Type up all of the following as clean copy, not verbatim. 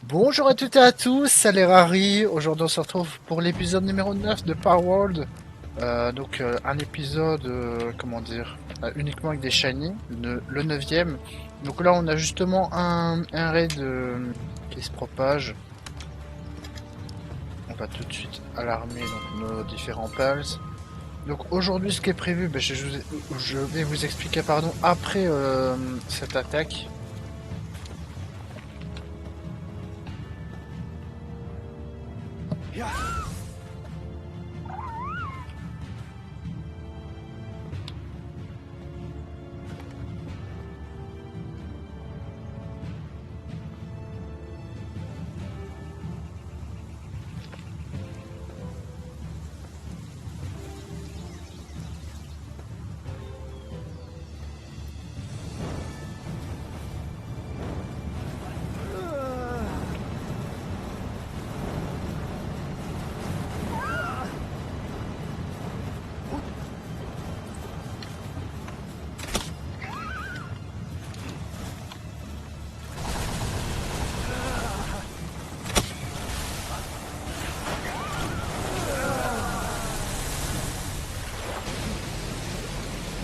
Bonjour à toutes et à tous, c'est Harry. Aujourd'hui, on se retrouve pour l'épisode numéro 9 de Power World. Un épisode, comment dire, uniquement avec des shiny, le 9e. Donc là, on a justement un raid qui se propage. On va tout de suite alarmer donc, nos différents pals. Donc aujourd'hui, ce qui est prévu, je vais vous expliquer pardon, après cette attaque.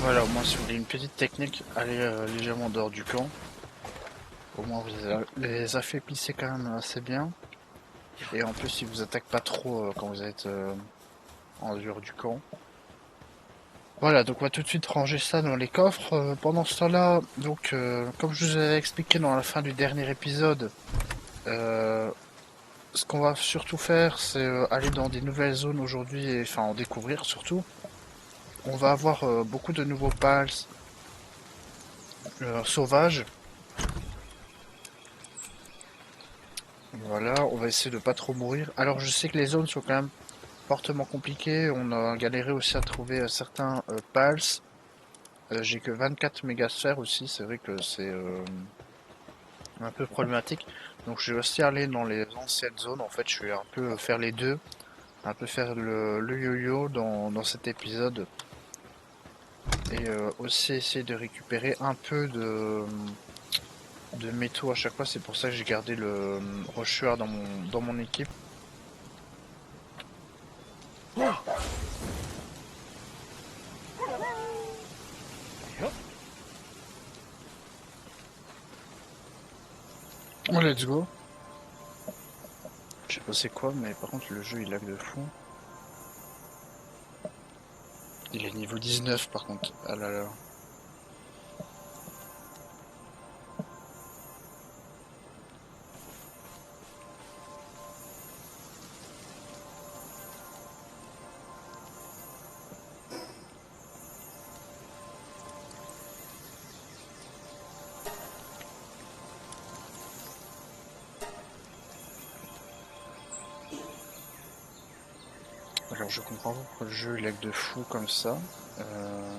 Voilà, au moins si vous voulez une petite technique, allez légèrement dehors du camp. Au moins vous les affaiblissez quand même assez bien. Et en plus ils vous attaquent pas trop quand vous êtes en dehors du camp. Voilà, donc on va tout de suite ranger ça dans les coffres. Pendant ce temps-là, comme je vous avais expliqué dans la fin du dernier épisode, euh, ce qu'on va surtout faire, c'est aller dans des nouvelles zones aujourd'hui, et enfin en découvrir surtout. On va avoir beaucoup de nouveaux pals sauvages. Voilà, on va essayer de pas trop mourir. Alors je sais que les zones sont quand même fortement compliquées. On a galéré aussi à trouver certains pals. J'ai que 24 mégasphères aussi, c'est vrai que c'est un peu problématique. Donc je vais aussi aller dans les anciennes zones. En fait, je vais un peu faire les deux. Un peu faire le yo-yo dans cet épisode. Et aussi essayer de récupérer un peu de métaux à chaque fois. C'est pour ça que j'ai gardé le rusher dans mon équipe. Oh, let's go. Je sais pas c'est quoi, mais par contre le jeu il lag de fou. Il est niveau 19 par contre. Ah là là. Alors je comprends pas pourquoi le jeu il lag de fou comme ça. Euh...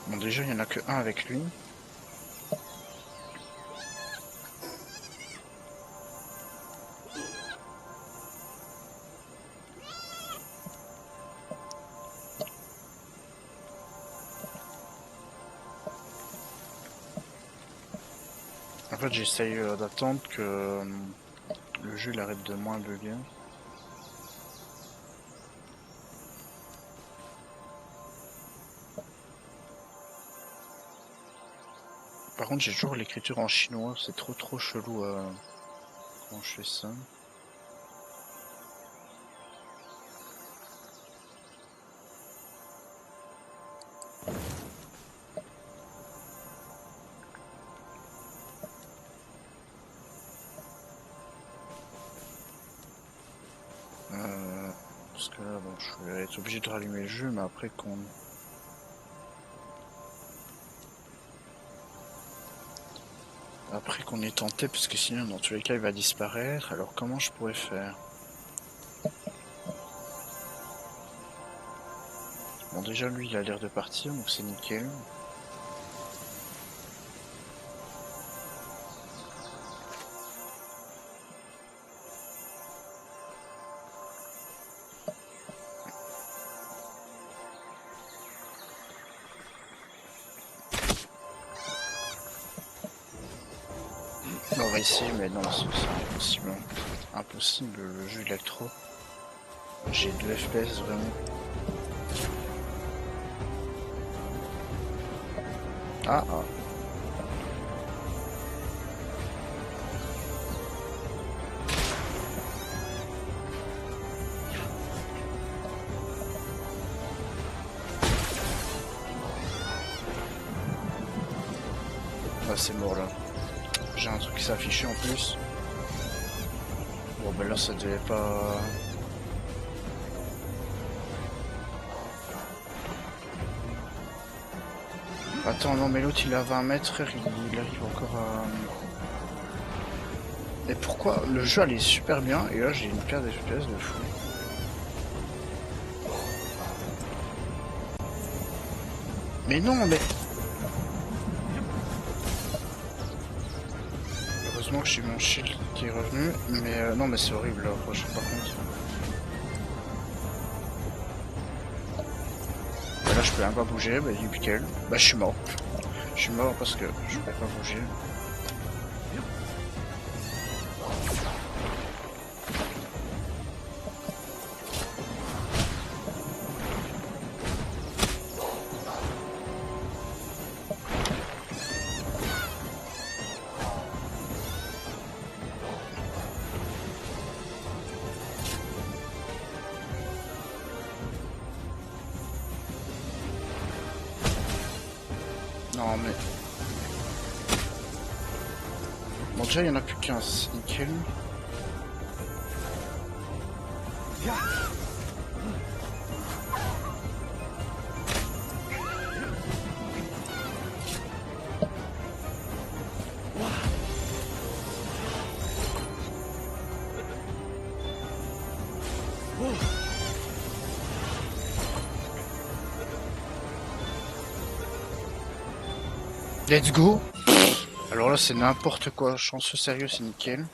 Bon déjà il y en a que un avec lui. En fait j'essaye d'attendre que le jeu il arrête de moins bugger. Par contre j'ai toujours l'écriture en chinois, c'est trop chelou quand je fais ça. Parce que là bon, je vais être obligé de rallumer le jeu, mais après qu'on ait tenté, parce que sinon dans tous les cas il va disparaître. Alors comment je pourrais faire? Bon Bon, déjà lui il a l'air de partir, donc c'est nickel. On va essayer, mais non, c'est impossible. Impossible, le jeu il a trop. J'ai 2 FPS vraiment. Ah ah. Ah, c'est mort là. J'ai un truc qui s'affichait en plus. Bon ben là ça devait pas... Attends, non mais l'autre il est à 20 mètres, frère, il arrive encore à... Et pourquoi le jeu allait super bien et là j'ai une perte d'FPS de fou. Mais non mais... Heureusement que j'ai mon shield qui est revenu, mais non mais c'est horrible là, prochain par contre. Bah, là je peux même pas bouger, bah nickel. Bah je suis mort. Je suis mort parce que je peux pas bouger. Non mais... Bon déjà il y en a plus qu'un, c'est nickel. Let's go. Alors là c'est n'importe quoi, chanceux sérieux c'est nickel.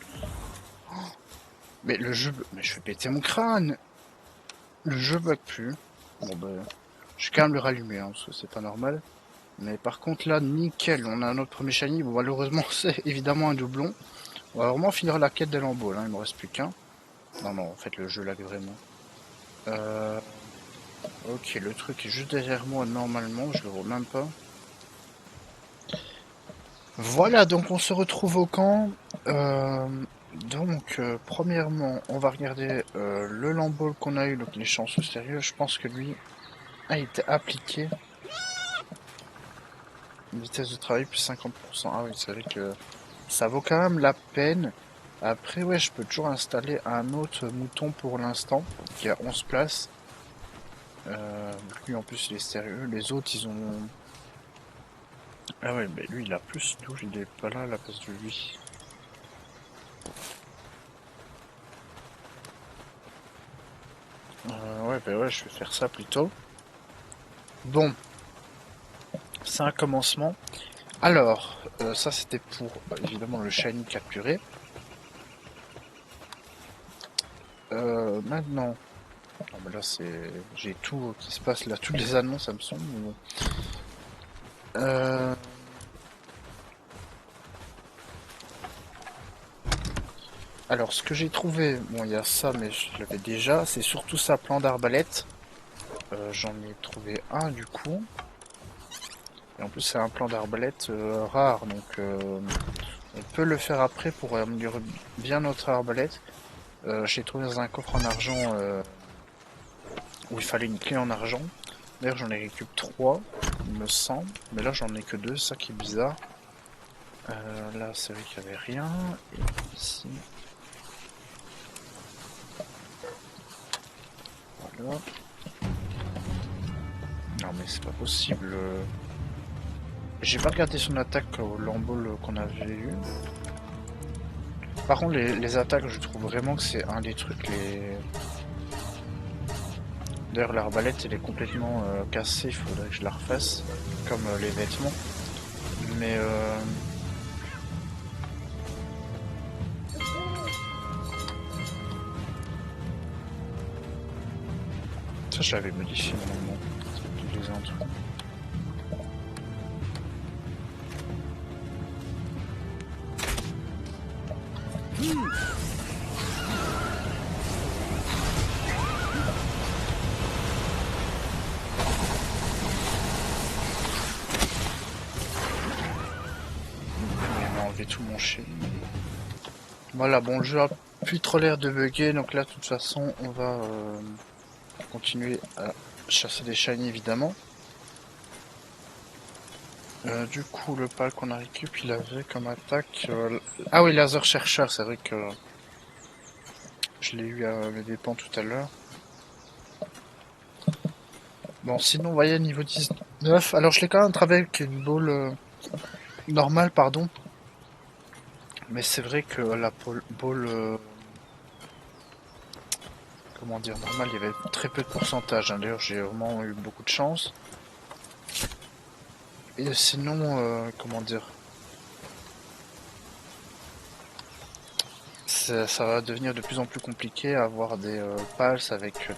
Mais le jeu... Mais je vais péter mon crâne. Le jeu bug plus. Bon bah... Je vais quand même le rallumer, hein, parce que c'est pas normal. Mais par contre là, nickel, on a notre premier shiny. Bon malheureusement c'est évidemment un doublon. On va vraiment finir la quête des lambeaux, là, il me reste plus qu'un. Non non, en fait le jeu lag vraiment. Ok, le truc est juste derrière moi normalement, je le vois même pas. Voilà, donc on se retrouve au camp. Premièrement, on va regarder le lambeau qu'on a eu, donc les chances sérieux. Je pense que lui a été appliqué. Une vitesse de travail plus 50%. Ah oui, c'est vrai que ça vaut quand même la peine. Après, ouais, je peux toujours installer un autre mouton pour l'instant, qui a 11 places. Lui, en plus, il est sérieux. Les autres, ils ont... Ah ouais, mais lui, il a plus 12, il est pas là à la place de lui. Ouais, bah ouais, je vais faire ça plutôt. Bon, c'est un commencement. Alors, ça c'était pour évidemment le shiny capturé. Maintenant, non, mais là c'est, j'ai tout qui se passe là, toutes les annonces, ça me semble. Mais bon. Alors, ce que j'ai trouvé, bon, il y a ça, mais je l'avais déjà. C'est surtout ça, plan d'arbalète. J'en ai trouvé un du coup. Et en plus, c'est un plan d'arbalète rare, donc on peut le faire après pour améliorer bien notre arbalète. J'ai trouvé dans un coffre en argent où il fallait une clé en argent. D'ailleurs, j'en ai récupéré 3, il me semble. Mais là, j'en ai que 2, c'est ça qui est bizarre. Là, c'est vrai qu'il n'y avait rien. Et ici. Voilà. Non, mais c'est pas possible. J'ai pas regardé son attaque au lambeau qu'on avait eu. Par contre, les attaques, je trouve vraiment que c'est un des trucs les D'ailleurs, l'arbalète, elle est complètement cassée, il faudrait que je la refasse, comme les vêtements. Mais ça, je l'avais modifié normalement. Je les ai en dessous. Il m'a enlevé tout mon shit. Voilà, bon, le jeu a plus trop l'air de bugger, donc là, de toute façon, on va continuer à chasser des shiny, évidemment. Du coup, le pal qu'on a récup, il avait comme attaque... Ah oui, laser chercheur, c'est vrai que je l'ai eu à mes dépens tout à l'heure. Bon, sinon, vous voyez, niveau 19, alors je l'ai quand même travaillé avec une ball normale, pardon. Mais c'est vrai que la ball, comment dire, normale, il y avait très peu de pourcentage, hein. D'ailleurs, j'ai vraiment eu beaucoup de chance. Et sinon, comment dire, ça va devenir de plus en plus compliqué à avoir des pals avec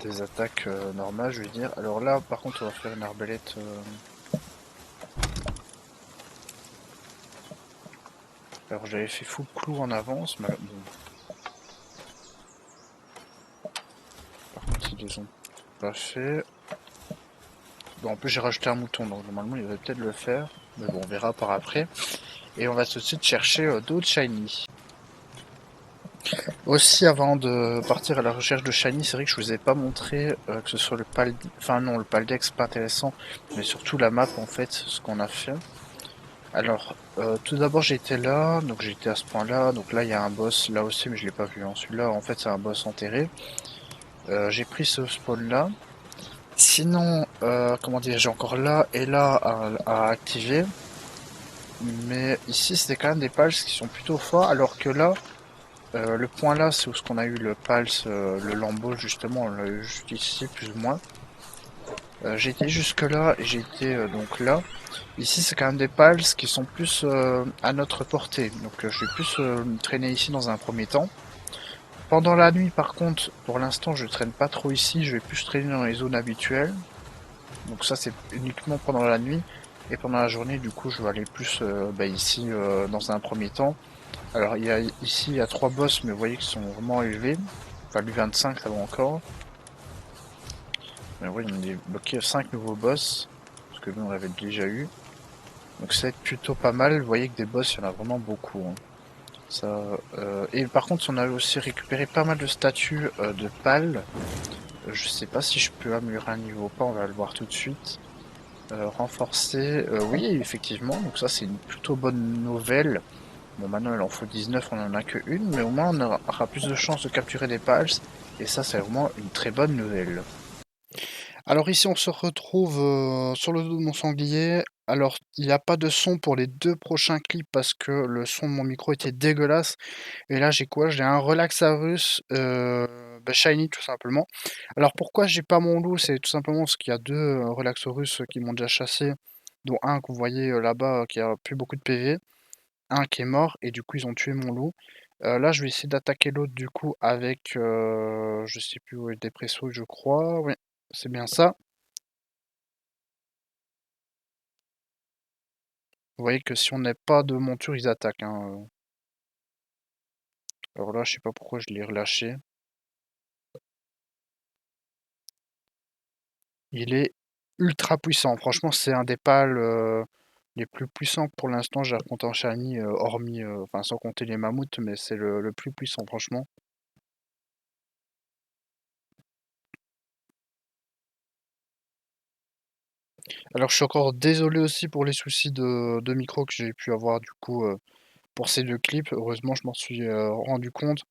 des attaques normales, je veux dire. Alors là, par contre, on va faire une arbalète. Alors j'avais fait full clou en avance, mais bon. Par contre, ils les ont pas fait. Bon, en plus, j'ai rajouté un mouton, donc normalement, il va peut-être le faire. Mais bon, on verra par après. Et on va tout de suite chercher d'autres shiny. Aussi, avant de partir à la recherche de shiny, c'est vrai que je vous ai pas montré que ce soit le pal... Enfin non, le paldex, pas intéressant, mais surtout la map, en fait, ce qu'on a fait. Alors, tout d'abord, j'étais là, donc j'étais à ce point-là. Donc là, il y a un boss là aussi, mais je l'ai pas vu, hein. Celui-là, en fait, c'est un boss enterré. J'ai pris ce spawn-là. Sinon, comment dire, j'ai encore là et là à activer. Mais ici, c'était quand même des pals qui sont plutôt forts, alors que là, le point là, c'est où ce qu'on a eu le pals, le lambeau justement, on l'a eu juste ici, plus ou moins. J'ai été jusque là et j'ai été donc là. Ici, c'est quand même des pals qui sont plus à notre portée. Donc, je vais plus me traîner ici dans un premier temps. Pendant la nuit, par contre, pour l'instant, je traîne pas trop ici. Je vais plus traîner dans les zones habituelles. Donc ça, c'est uniquement pendant la nuit. Et pendant la journée, du coup, je vais aller plus ici dans un premier temps. Alors, ici, il y a 3 boss, mais vous voyez qu'ils sont vraiment élevés. Enfin, lui 25, ça va encore. Mais oui, il m'a débloqué 5 nouveaux boss. Parce que nous, on l'avait déjà eu. Donc, ça va être plutôt pas mal. Vous voyez que des boss, il y en a vraiment beaucoup, hein. Ça, et par contre, on a aussi récupéré pas mal de statues de pales. Je sais pas si je peux améliorer un niveau ou pas, on va le voir tout de suite. Renforcer, oui, effectivement, donc ça c'est une plutôt bonne nouvelle. Bon, maintenant il en faut 19, on en a que une, mais au moins on aura plus de chances de capturer des pals, et ça c'est vraiment une très bonne nouvelle. Alors ici on se retrouve sur le dos de mon sanglier. Alors il n'y a pas de son pour les 2 prochains clips parce que le son de mon micro était dégueulasse. Et là j'ai quoi? J'ai un Relaxarus Shiny tout simplement. Alors pourquoi j'ai pas mon loup? C'est tout simplement parce qu'il y a 2 Relaxarus qui m'ont déjà chassé, dont un que vous voyez là-bas qui a plus beaucoup de PV, un qui est mort et du coup ils ont tué mon loup. Là je vais essayer d'attaquer l'autre du coup avec je sais plus où est des pressos je crois. Oui, c'est bien ça. Vous voyez que si on n'a pas de monture, ils attaquent, hein. Alors là, je sais pas pourquoi je l'ai relâché. Il est ultra puissant. Franchement, c'est un des pals les plus puissants pour l'instant. J'ai raconté en shiny, hormis, enfin sans compter les mammouths, mais c'est le plus puissant, franchement. Alors, je suis encore désolé aussi pour les soucis de micro que j'ai pu avoir du coup pour ces 2 clips. Heureusement, je m'en suis rendu compte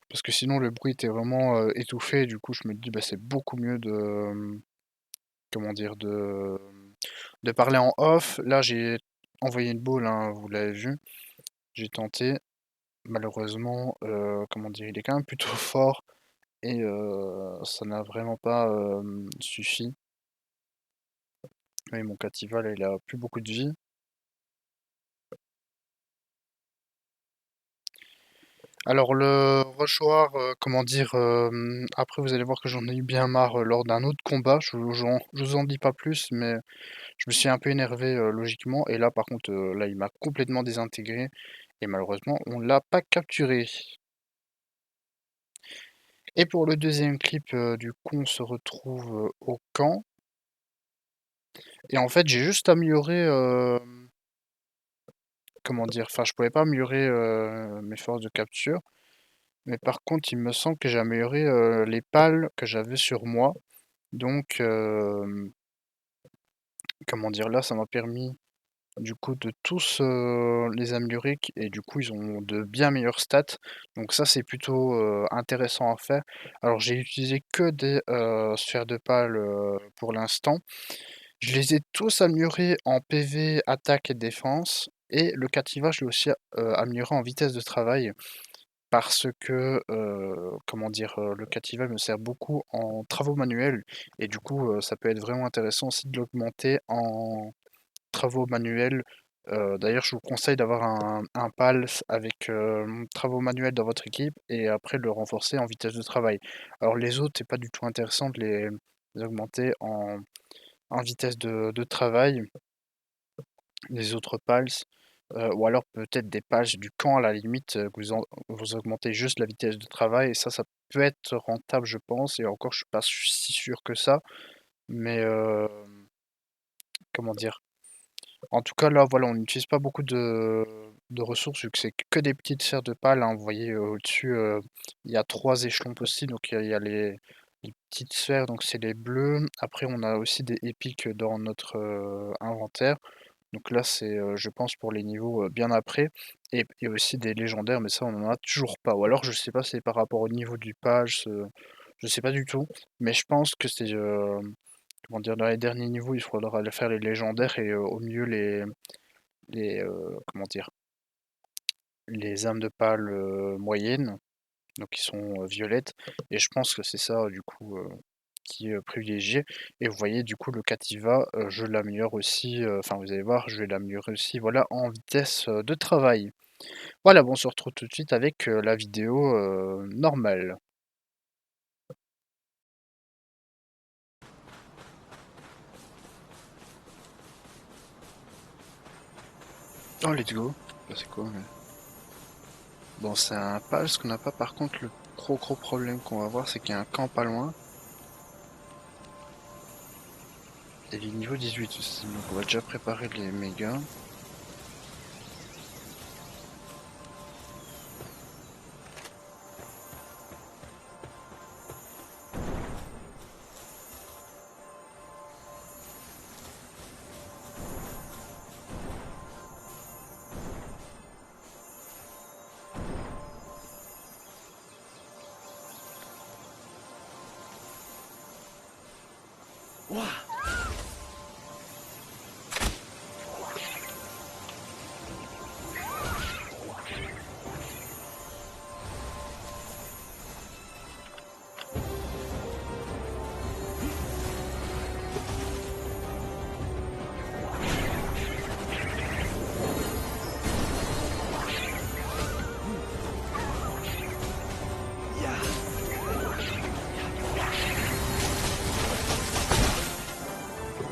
parce que sinon le bruit était vraiment étouffé. Du coup, je me dis, bah, c'est beaucoup mieux de, comment dire, de parler en off. Là, j'ai envoyé une boule, hein, vous l'avez vu. J'ai tenté. malheureusement, comment dire, il est quand même plutôt fort et ça n'a vraiment pas suffi. Oui, mon Catival, il a plus beaucoup de vie. Alors le rushoir, comment dire, après vous allez voir que j'en ai eu bien marre lors d'un autre combat. Je vous en dis pas plus, mais je me suis un peu énervé logiquement. Et là, par contre, là, il m'a complètement désintégré. Et malheureusement, on l'a pas capturé. Et pour le deuxième clip, du coup, on se retrouve au camp. Et en fait, j'ai juste amélioré, comment dire, enfin, je pouvais pas améliorer mes forces de capture. Mais par contre, il me semble que j'ai amélioré les pales que j'avais sur moi. Donc, comment dire, là, ça m'a permis du coup de tous les améliorer et du coup, ils ont de bien meilleures stats. Donc ça, c'est plutôt intéressant à faire. Alors, j'ai utilisé que des sphères de pales pour l'instant. Je les ai tous améliorés en PV, attaque et défense. Et le Cativa, je l'ai aussi amélioré en vitesse de travail. Parce que, comment dire? Le Cativa me sert beaucoup en travaux manuels et du coup, ça peut être vraiment intéressant aussi de l'augmenter en travaux manuels. D'ailleurs, je vous conseille d'avoir un PALS avec, travaux manuels dans votre équipe et après de le renforcer en vitesse de travail. Alors les autres, c'est pas du tout intéressant de les augmenter en vitesse de travail, les autres PALS. Ou alors peut-être des pages du camp à la limite, que vous augmentez juste la vitesse de travail et ça peut être rentable je pense et encore je suis pas si sûr que ça. Mais, comment dire? En tout cas là voilà, on n'utilise pas beaucoup de ressources vu que c'est que des petites sphères de pales, hein. Vous voyez, au-dessus, il y a 3 échelons possibles, donc il y a les petites sphères, donc c'est les bleus. Après on a aussi des épiques dans notre, inventaire. Donc là, c'est, je pense pour les niveaux, bien après et aussi des légendaires, mais ça, on en a toujours pas. Ou alors je sais pas si c'est par rapport au niveau du page, je sais pas du tout, mais je pense que c'est, comment dire? Dans les derniers niveaux, il faudra aller faire les légendaires et au milieu comment dire? Les âmes de pâle, moyennes, donc qui sont, violettes et je pense que c'est ça, du coup, qui est privilégié et vous voyez du coup le Cativa, je l'améliore aussi, enfin vous allez voir, je vais l'améliorer aussi voilà en vitesse, de travail. Voilà, bon on se retrouve tout de suite avec, la vidéo, normale. Oh let's go. Bah, c'est quoi mais bon c'est un pal, ce qu'on n'a pas par contre le gros problème qu'on va voir c'est qu'il y a un camp pas loin. Et il est niveau 18 aussi, donc on va déjà préparer les mégas.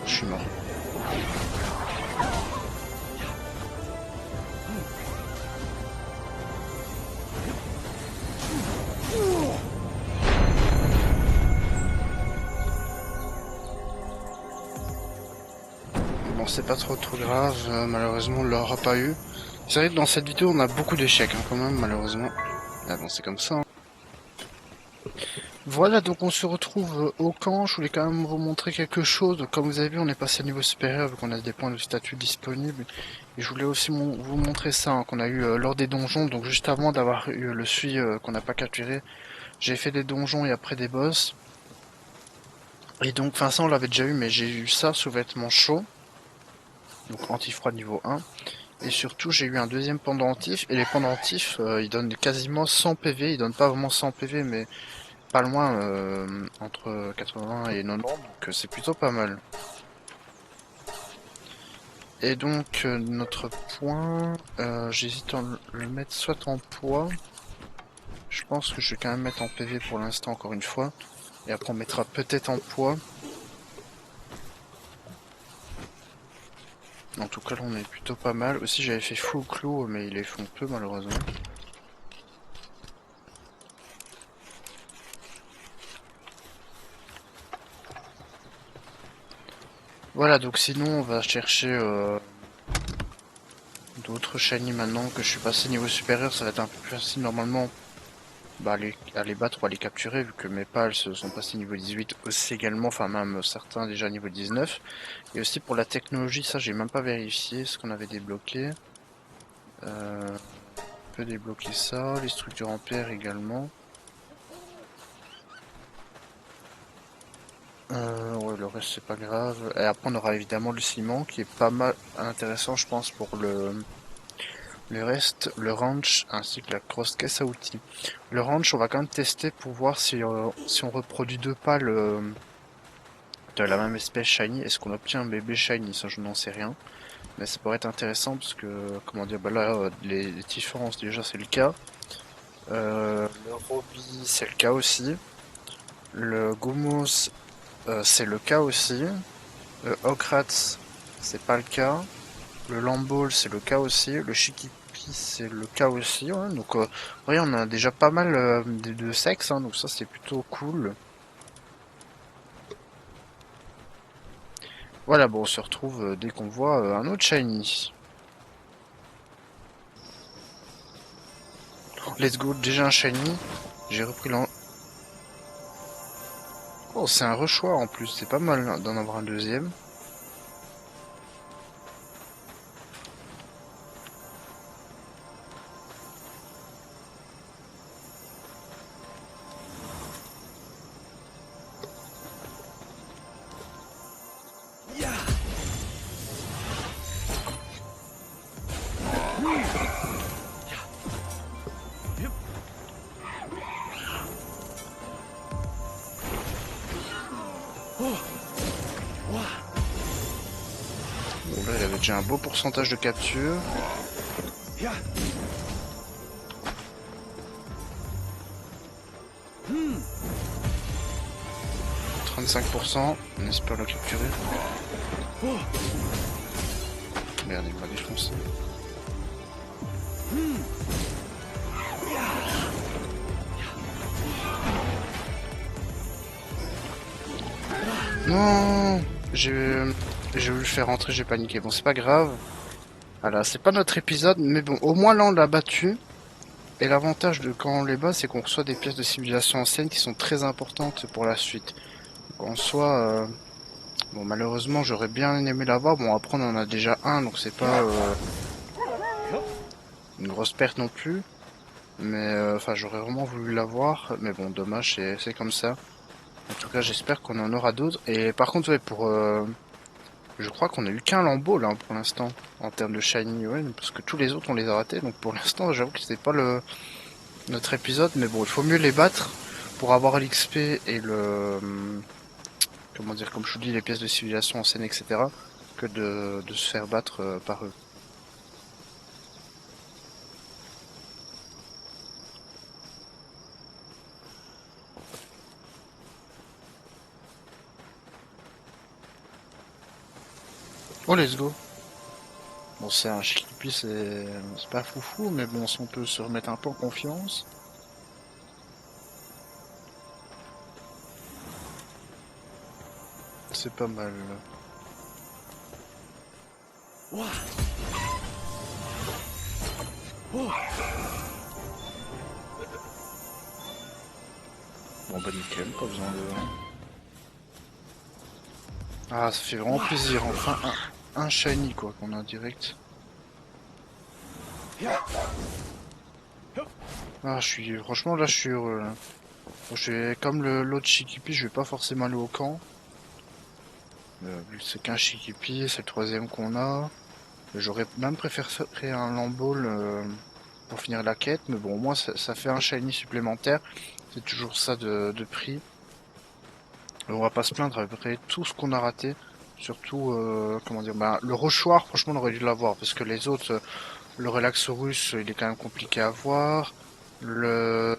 Je suis mort. Bon, c'est pas trop grave, malheureusement on l'aura pas eu. C'est vrai que dans cette vidéo on a beaucoup d'échecs hein, quand même, malheureusement. Ah bon, c'est comme ça, hein. Voilà, donc on se retrouve au camp. Je voulais quand même vous montrer quelque chose. Donc, comme vous avez vu, on est passé au niveau supérieur vu qu'on a des points de statut disponibles. Et je voulais aussi vous montrer ça hein, qu'on a eu lors des donjons. Donc juste avant d'avoir eu le sui qu'on n'a pas capturé, j'ai fait des donjons et après des boss. Et donc, enfin ça on l'avait déjà eu, mais j'ai eu ça sous vêtements chauds. Donc anti-froid niveau 1. Et surtout, j'ai eu un deuxième pendentif. Et les pendentifs, ils donnent quasiment 100 PV. Ils donnent pas vraiment 100 PV, mais pas loin, entre 80 et 90. Donc c'est plutôt pas mal. Et donc, notre point, j'hésite à le mettre soit en poids. Je pense que je vais quand même mettre en PV pour l'instant, encore une fois. Et après, on mettra peut-être en poids. En tout cas, là, on est plutôt pas mal. Aussi, j'avais fait full clos, mais ils les font peu, malheureusement. Voilà, donc sinon, on va chercher d'autres shiny maintenant que je suis passé niveau supérieur. Ça va être un peu plus facile, normalement, bah, à les battre ou à les capturer, vu que mes pals sont passés niveau 18 aussi également, enfin même certains déjà niveau 19. Et aussi pour la technologie, ça j'ai même pas vérifié ce qu'on avait débloqué. On peut débloquer ça, les structures en pierre également. Ouais, le reste c'est pas grave. Et après on aura évidemment le ciment qui est pas mal intéressant je pense pour le reste, le ranch ainsi que la grosse caisse à outils. Le ranch on va quand même tester pour voir si on reproduit deux pales de la même espèce shiny. Est-ce qu'on obtient un bébé shiny? Ça je n'en sais rien. Mais ça pourrait être intéressant parce que, comment dire, bah là les différences déjà c'est le cas. Le Roby, c'est le cas aussi. Le Gumos, c'est le cas aussi. Le Okrats, c'est pas le cas. Le Lamball, c'est le cas aussi. Le Shikipi, c'est le cas aussi. Ouais. Donc, voyez, on a déjà pas mal de sexes, hein, donc ça, c'est plutôt cool. Voilà, bon, on se retrouve dès qu'on voit un autre shiny. Let's go, déjà un shiny. J'ai repris l'en... Oh, c'est un rechoix en plus, c'est pas mal hein, d'en avoir un deuxième. Bon, là, il avait déjà un beau pourcentage de capture. 35%, on espère le capturer. Merde, il m'a défoncé. Non, j'ai voulu le faire rentrer, j'ai paniqué. Bon, c'est pas grave. Voilà, c'est pas notre épisode, mais bon, au moins là on l'a battu. Et l'avantage de quand on les bat, c'est qu'on reçoit des pièces de civilisation ancienne qui sont très importantes pour la suite. Donc, en soi, bon, malheureusement, j'aurais bien aimé l'avoir. Bon, après, on en a déjà un, donc c'est pas une grosse perte non plus. Mais, enfin, j'aurais vraiment voulu l'avoir. Mais bon, dommage, c'est comme ça. En tout cas, j'espère qu'on en aura d'autres. Et par contre, ouais, je crois qu'on a eu qu'un lambeau là pour l'instant en termes de shiny, ouais, parce que tous les autres on les a ratés. Donc pour l'instant, j'avoue que c'était pas notre épisode, mais bon, il faut mieux les battre pour avoir l'XP et le comment dire, comme je vous dis, les pièces de civilisation ancienne, etc. que de se faire battre par eux. Oh, let's go. Bon, c'est un Shikipi, c'est pas foufou, mais bon, si on peut se remettre un peu en confiance. C'est pas mal. Bon bah nickel, pas besoin de... Ah, ça fait vraiment plaisir, enfin un shiny quoi qu'on a direct. Ah, franchement là je suis heureux là. Bon, comme l'autre Shikipi, je vais pas forcément aller au camp. Vu que c'est qu'un Shikipi, c'est le troisième qu'on a. J'aurais même préféré un Lamball pour finir la quête, mais bon, au moins ça fait un shiny supplémentaire. C'est toujours ça de prix. On va pas se plaindre après tout ce qu'on a raté. Surtout, comment dire, bah, le Rochoir, franchement, on aurait dû l'avoir parce que les autres, le Relaxorus, il est quand même compliqué à voir. Le,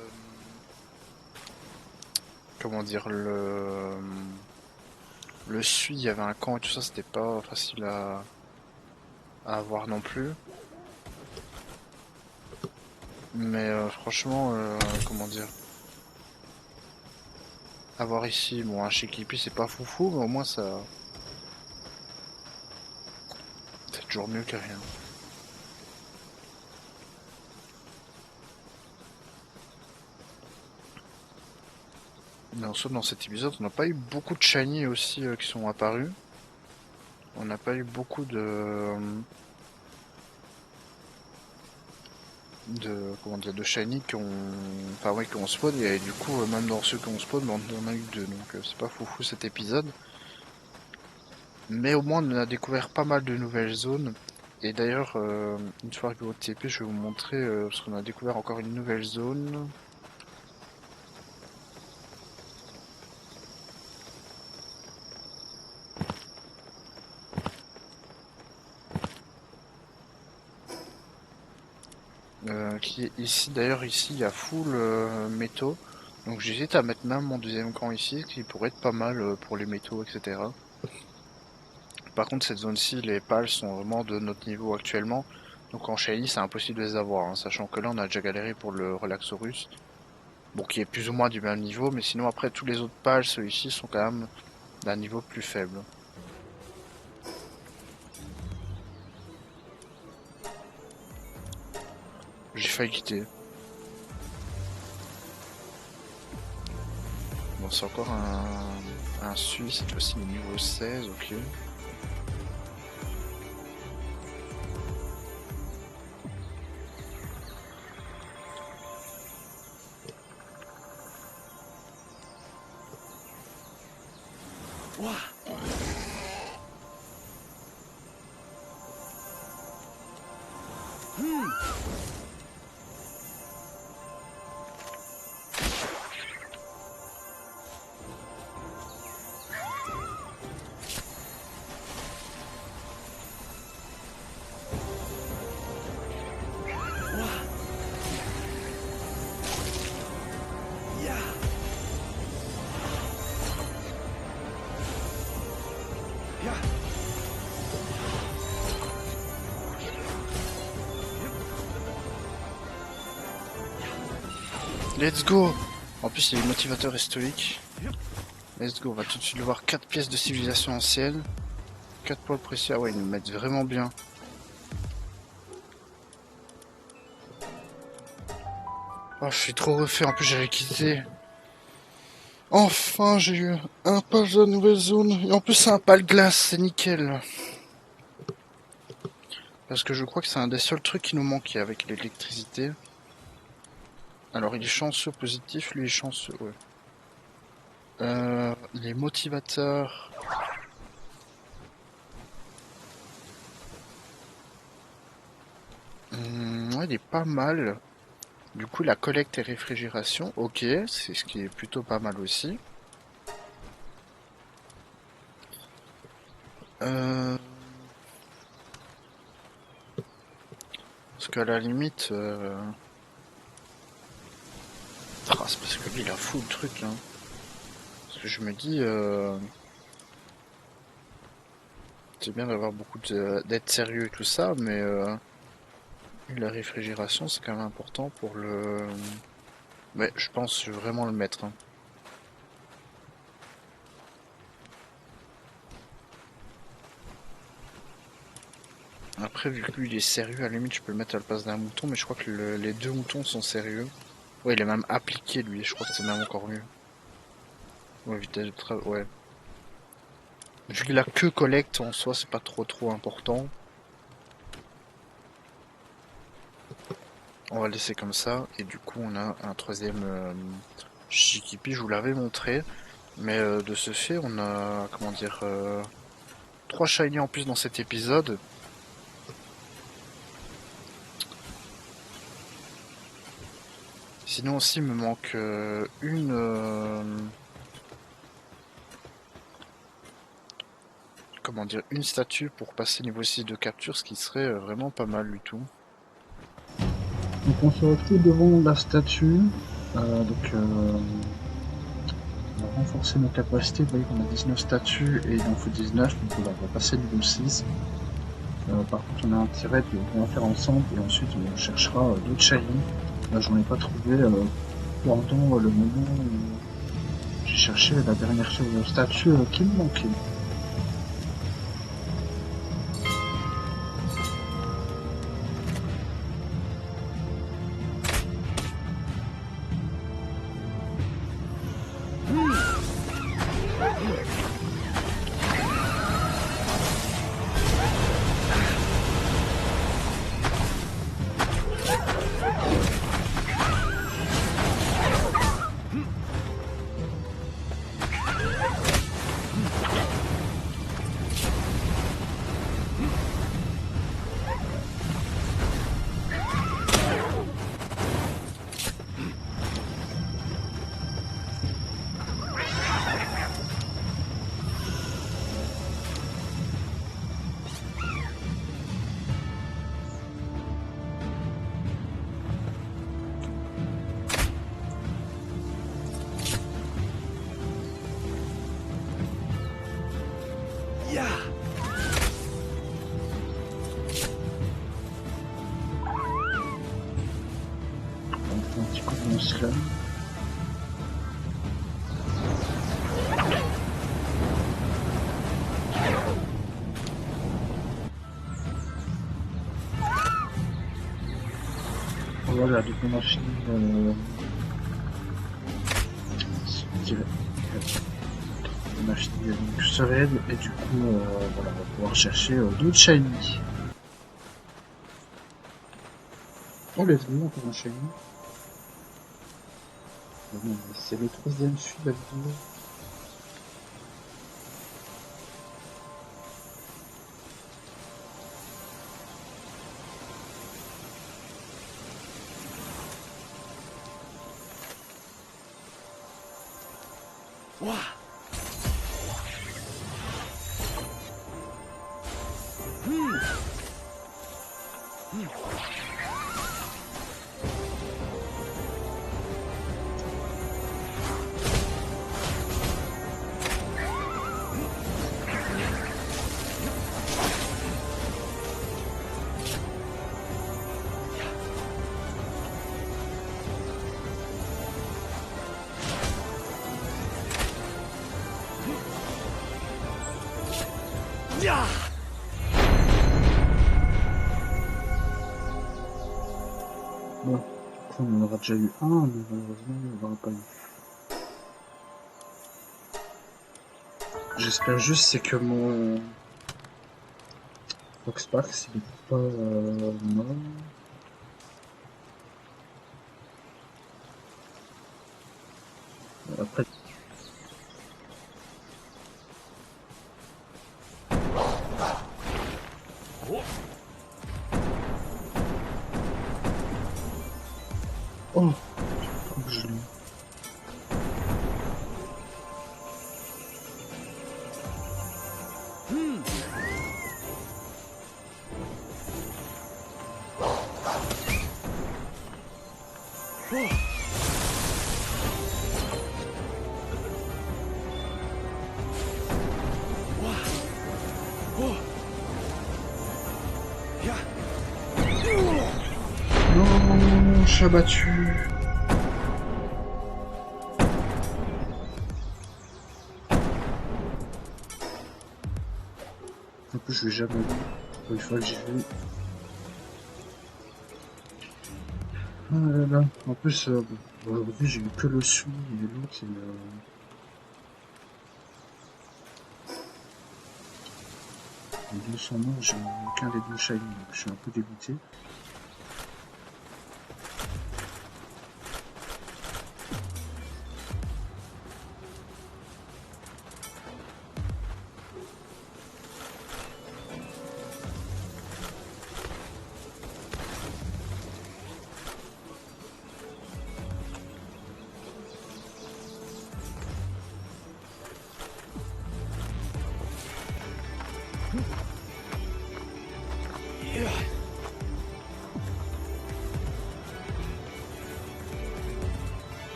comment dire, le Sui, il y avait un camp et tout ça, c'était pas facile à avoir non plus. Mais franchement, comment dire, avoir ici, bon, un Shikipi, c'est pas foufou, mais au moins ça, c'est toujours mieux que rien. Mais en soi, dans cet épisode, on n'a pas eu beaucoup de shiny aussi qui sont apparus. On n'a pas eu beaucoup de comment dire de shiny qui ont enfin ouais qui ont spawn et du coup même dans ceux qui ont spawn on en a eu deux donc c'est pas foufou cet épisode mais au moins on a découvert pas mal de nouvelles zones et d'ailleurs une fois que au TP je vais vous montrer parce qu'on a découvert encore une nouvelle zone qui est ici. D'ailleurs, ici, il y a full métaux. Donc j'hésite à mettre même mon deuxième camp ici, qui pourrait être pas mal pour les métaux, etc. Par contre, cette zone-ci, les pales sont vraiment de notre niveau actuellement. Donc en shiny, c'est impossible de les avoir, hein, sachant que là, on a déjà galéré pour le Relaxorus. Bon, qui est plus ou moins du même niveau, mais sinon, après, tous les autres pales, ceux-ci, sont quand même d'un niveau plus faible. J'ai failli quitter. Bon, c'est encore un Suisse, cette fois-ci, niveau 16, ok. Let's go! En plus, il est motivateur et stoïque. Let's go, on va tout de suite le voir. 4 pièces de civilisation ancienne. 4 poils précieux. Ah ouais, ils nous mettent vraiment bien. Oh, je suis trop refait. En plus, j'avais quitté. Enfin, j'ai eu un page de la nouvelle zone. Et en plus, c'est un pal glace. C'est nickel. Parce que je crois que c'est un des seuls trucs qui nous manquait avec l'électricité. Alors, il est chanceux positif. Lui, il est chanceux, ouais. Les motivateurs. Ouais, il est pas mal. Du coup, la collecte et réfrigération, ok, c'est ce qui est plutôt pas mal aussi. Parce qu'à la limite, c'est parce que lui, il a fou le truc, hein. Parce que je me dis, c'est bien d'avoir beaucoup d'être sérieux et tout ça, mais la réfrigération, c'est quand même important pour le. Ouais, je pense que je vais vraiment le mettre, hein. Après, vu que lui, il est sérieux, à la limite, je peux le mettre à la place d'un mouton, mais je crois que les deux moutons sont sérieux. Ouais, il est même appliqué, lui, je crois que c'est même encore mieux. Ouais, vitesse de travail, ouais. Vu que la queue collecte en soi, c'est pas trop important. On va laisser comme ça. Et du coup, on a un troisième Shikipi, je vous l'avais montré. Mais de ce fait, on a, comment dire, 3 shiny en plus dans cet épisode. Sinon aussi, il me manque comment dire, une statue pour passer niveau 6 de capture, ce qui serait vraiment pas mal du tout. Donc on se retrouve devant la statue. On va renforcer nos capacités. Vous voyez qu'on a 19 statues et il en faut 19. Donc voilà, on va passer niveau 6. Par contre, on a intérêt de bien faire ensemble et ensuite on cherchera d'autres shiny. Là, j'en ai pas trouvé pendant le moment où j'ai cherché la dernière statue qui me manquait. On fait un petit coup de slam. Voilà, donc on a fini on a fini donc, ce raid et du coup voilà, on va pouvoir chercher d'autres shiny. Oh let's go, encore un shiny. Bon, c'est le troisième suite de la vidéo. Bon, on en aura déjà eu un, mais malheureusement, on n'aura pas eu. J'espère juste c'est que mon Foxparks il est pas mort. Après, oh, faut que je l'ai. Non, je suis abattu. En plus, je l'ai jamais vu. Une fois que j'ai vu. Ah là là. En plus, bon, aujourd'hui, j'ai eu que le sou et l'autre, les deux sont morts, j'ai aucun des deux shiny, donc je suis un peu dégoûté.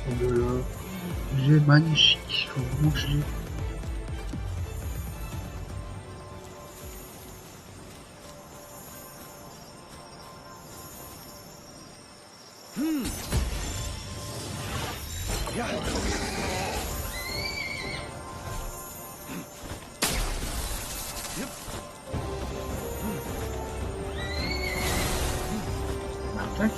Oh là là, il est magnifique, faut vraiment que je l'ai. Tac.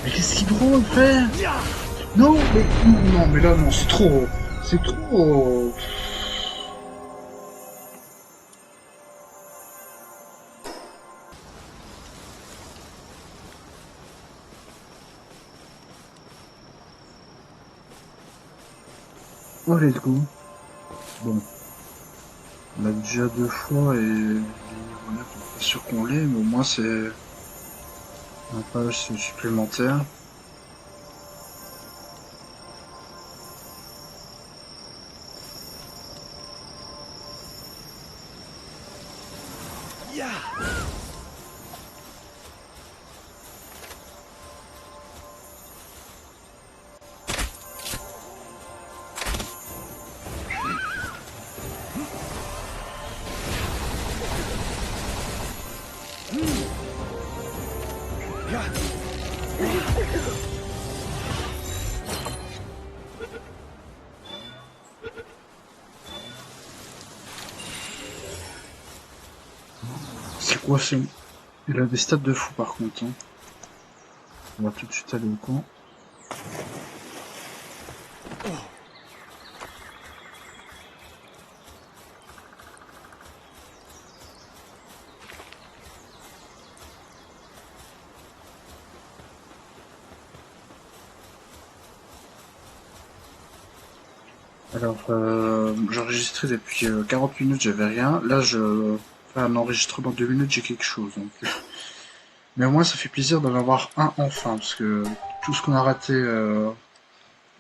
Mais qu'est-ce qu'il drôle faire? Non, mais non, mais là non, c'est trop. C'est trop. Oh, let's go. Bon. On l'a déjà 2 fois et voilà, pas sûr qu'on l'ait, mais au moins c'est un page supplémentaire. C'est quoi ce... Il a des stats de fou par contre. Hein. On va tout de suite aller au camp. Alors, j'ai enregistré depuis 40 minutes, j'avais rien. Là, je fais un enregistrement de 2 minutes, j'ai quelque chose. Donc... Mais au moins, ça fait plaisir d'en avoir un enfin, parce que tout ce qu'on a raté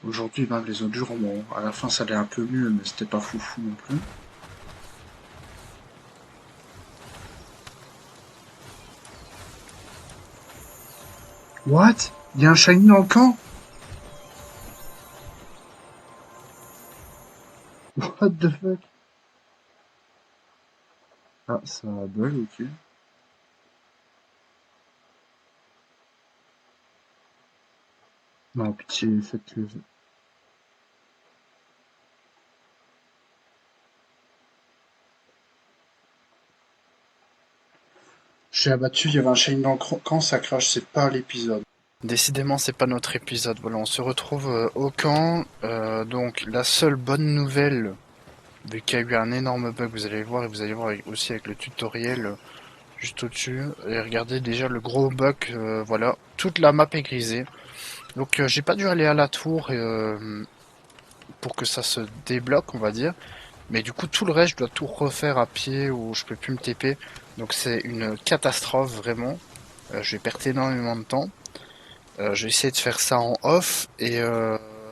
aujourd'hui, ben, les autres jours, bon, à la fin, ça allait un peu mieux, mais c'était pas foufou non plus. What? Il y a un shiny dans le camp? What the fuck? Ah, ça bug, ok. Non, pitié, faites-le. J'ai abattu, il y avait un shiny dans le camp, ça crache, c'est pas l'épisode. Décidément, c'est pas notre épisode. Voilà, on se retrouve au camp. Donc, la seule bonne nouvelle, vu qu'il y a eu un énorme bug, vous allez le voir, et vous allez voir aussi avec le tutoriel juste au-dessus. Et regardez déjà le gros bug, voilà, toute la map est grisée. Donc, j'ai pas dû aller à la tour pour que ça se débloque, on va dire. Mais du coup, tout le reste, je dois tout refaire à pied ou je peux plus me TP. Donc, c'est une catastrophe, vraiment. Je vais perdre énormément de temps. Je vais essayer de faire ça en off. Et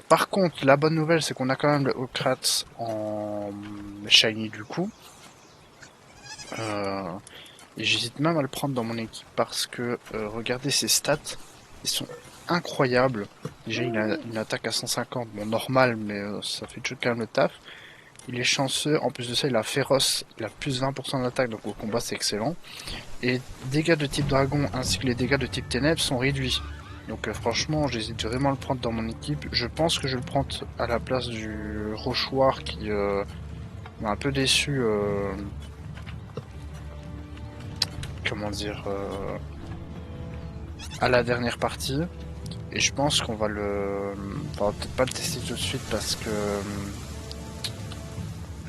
par contre, la bonne nouvelle, c'est qu'on a quand même le Okrat en shiny du coup. Et j'hésite même à le prendre dans mon équipe parce que regardez ses stats, ils sont incroyables. Déjà, il a une attaque à 150, bon normal, mais ça fait toujours quand même le taf. Il est chanceux, en plus de ça, il a féroce, il a plus 20% d'attaque, donc au combat c'est excellent. Et dégâts de type dragon ainsi que les dégâts de type ténèbres sont réduits. Donc franchement, j'hésite vraiment à le prendre dans mon équipe. Je pense que je vais le prendre à la place du Rochoir qui m'a un peu déçu. Comment dire à la dernière partie. Et je pense qu'on va le... On va peut-être pas le tester tout de suite parce que...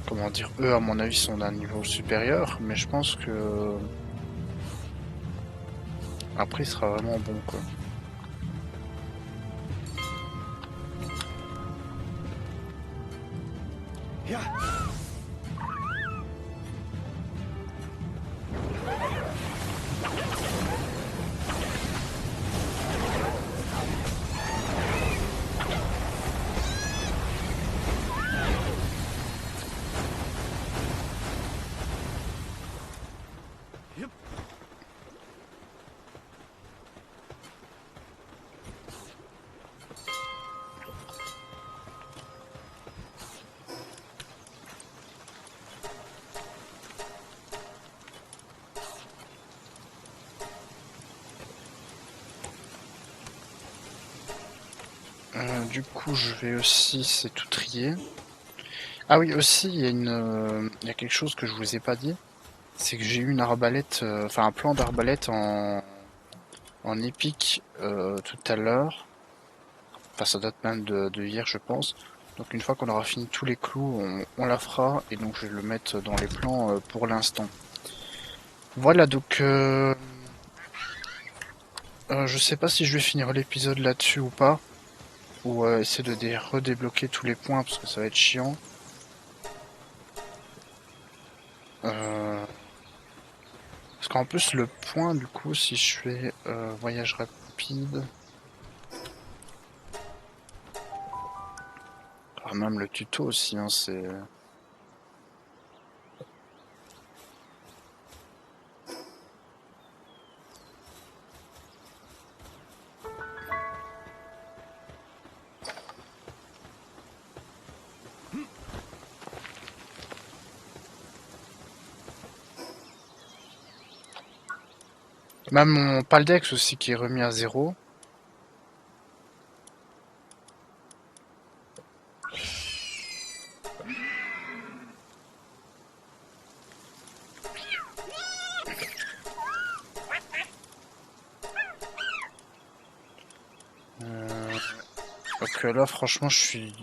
Comment dire, eux à mon avis sont d'un niveau supérieur, mais je pense que... Après il sera vraiment bon quoi. Du coup, je vais aussi, c'est tout trier. Ah oui, aussi, il y a quelque chose que je vous ai pas dit. C'est que j'ai eu une arbalète, enfin un plan d'arbalète en épique tout à l'heure. Enfin, ça date même de hier, je pense. Donc une fois qu'on aura fini tous les clous, on la fera. Et donc je vais le mettre dans les plans pour l'instant. Voilà, donc je sais pas si je vais finir l'épisode là-dessus ou pas. Ou essayer de redébloquer tous les points parce que ça va être chiant. Parce qu'en plus le point du coup si je fais voyage rapide. Alors même le tuto aussi, hein, c'est... Même mon Paldex aussi qui est remis à 0. Donc là franchement je suis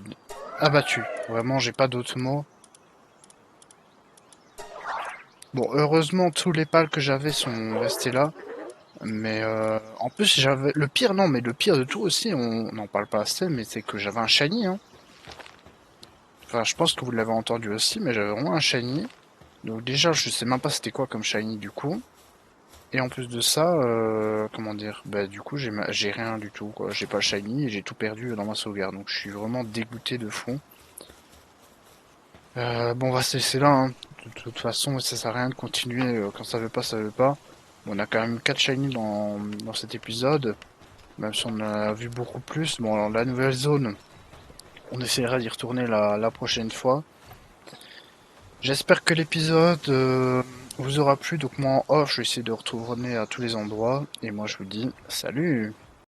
abattu. Vraiment j'ai pas d'autres mots. Bon heureusement tous les pals que j'avais sont restés là. Mais en plus j'avais... Le pire non mais le pire de tout aussi, on n'en parle pas assez, mais c'est que j'avais un shiny. Hein. Enfin je pense que vous l'avez entendu aussi, mais j'avais vraiment un shiny. Donc déjà je sais même pas c'était quoi comme shiny du coup. Et en plus de ça, comment dire, bah du coup j'ai rien du tout quoi, j'ai pas le shiny et j'ai tout perdu dans ma sauvegarde, donc je suis vraiment dégoûté de fond. Bon on va se laisser là, hein. De toute façon ça sert à rien de continuer, quand ça veut pas ça veut pas. Bon, on a quand même 4 shiny dans cet épisode, même si on a vu beaucoup plus. Bon alors la nouvelle zone, on essaiera d'y retourner la prochaine fois. J'espère que l'épisode vous aura plu, donc moi en off je vais essayer de retourner à tous les endroits, et moi je vous dis salut.